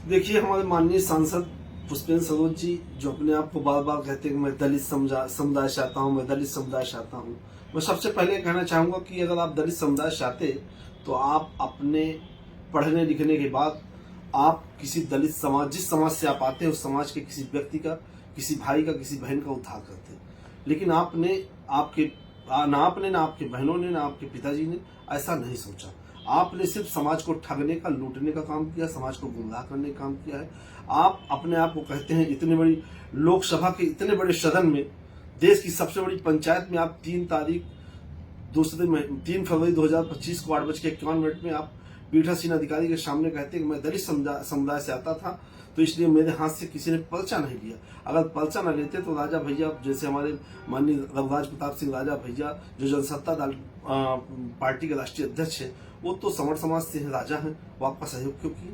देखिए, हमारे माननीय सांसद पुष्पेंद्र सरोज जी जो अपने आप को बार बार कहते हैं कि मैं दलित समुदाय से आता हूँ, मैं दलित समुदाय से आता हूँ। मैं सबसे पहले कहना चाहूँगा कि अगर आप दलित समुदाय से आते तो आप अपने पढ़ने लिखने के बाद आप किसी दलित समाज, जिस समाज से आप आते हैं उस समाज के किसी व्यक्ति का, किसी भाई का, किसी बहन का उद्धार करते। लेकिन आपने ना आपके बहनों ने, ना आपके पिताजी ने ऐसा नहीं सोचा। आपने सिर्फ समाज को ठगने का, लूटने का काम किया, समाज को गुमराह करने का काम किया है। आप अपने आप को कहते हैं इतनी बड़ी लोकसभा के इतने बड़े सदन में, देश की सबसे बड़ी पंचायत में आप 3 फरवरी 2025 को 8:51 में आप पीठासीन अधिकारी के सामने कहते हैं कि मैं दलित समुदाय से आता था, तो इसलिए मेरे हाथ से किसी ने पर्चा नहीं लिया। अगर पर्चा न लेते तो राजा भैया, जैसे हमारे माननीय रघुराज प्रताप सिंह राजा भैया, जो जनसत्ता दल पार्टी के राष्ट्रीय अध्यक्ष है, वो तो समर समाज से राजा हैं, वो आपका सहयोग क्यों किए?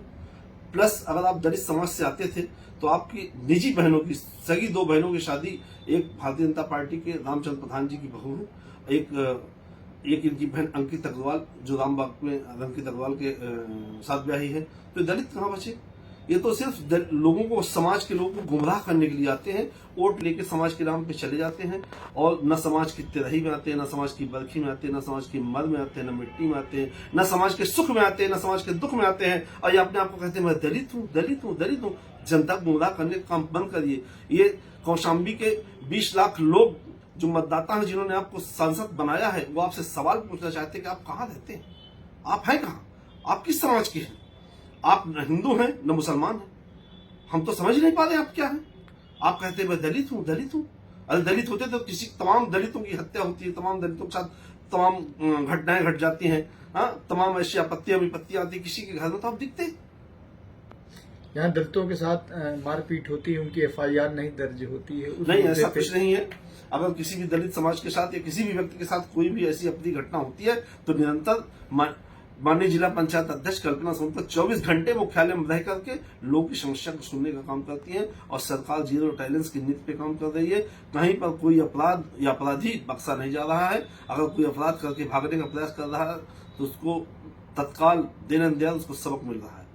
प्लस अगर आप दलित समाज से आते थे तो आपकी निजी बहनों की, सगी 2 बहनों की शादी, एक भारतीय जनता पार्टी के रामचंद्र प्रधान जी की बहू है, एक इनकी बहन अंकित अग्रवाल जो रामबाग में अंकित अग्रवाल के साथ ब्याही है। तो दलित कहाँ बचे? ये तो सिर्फ लोगों को, समाज के लोगों को गुमराह करने के लिए आते हैं, वोट लेके समाज के नाम पे चले जाते हैं, और न समाज की तिरही में आते हैं, न समाज की बरखी में आते हैं, न समाज की मर में आते हैं, न मिट्टी में आते हैं, न समाज के सुख में आते हैं, न समाज के दुख में आते हैं, और ये अपने आप को कहते हैं मैं दलित हूँ, दलित हूँ, दलित हूँ। जनता को गुमराह करने का काम बंद करिए। ये कौशाम्बी के 20 लाख लोग जो मतदाता हैं, जिन्होंने आपको सांसद बनाया है, वो आपसे सवाल पूछना चाहते हैं कि आप कहाँ रहते हैं, आप हैं कहाँ, आप किस समाज के हैं? आप न हिंदू हैं न मुसलमान हैं, हम तो समझ नहीं पा रहे आप क्या हैं। आप कहते हैं मैं दलित हूं, दलित हूं। अरे दलित होते तो किसी, तमाम दलितों की हत्या होती है, तमाम दलितों के साथ तमाम घटनाएं घट जाती हैं, हाँ, तमाम ऐसी आपत्तियां विपत्तियां आती, किसी के घर में तो आप दिखते। यहाँ दलितों के साथ मारपीट होती है, उनकी FIR नहीं दर्ज होती है। नहीं, ऐसा कुछ नहीं है। अगर किसी भी दलित समाज के साथ या किसी भी व्यक्ति के साथ कोई भी ऐसी अपनी घटना होती है तो निरंतर माननीय जिला पंचायत अध्यक्ष कल्पना सोनकर 24 घंटे मुख्यालय में रह करके लोगों की समस्या को सुनने का काम करती है, और सरकार जीरो टॉलरेंस की नीति पे काम कर रही है। कहीं पर कोई अपराध या अपराधी बख्शा नहीं जा रहा है। अगर कोई अपराध करके भागने का प्रयास कर रहा है तो उसको तत्काल दिन उसको सबक मिल रहा है।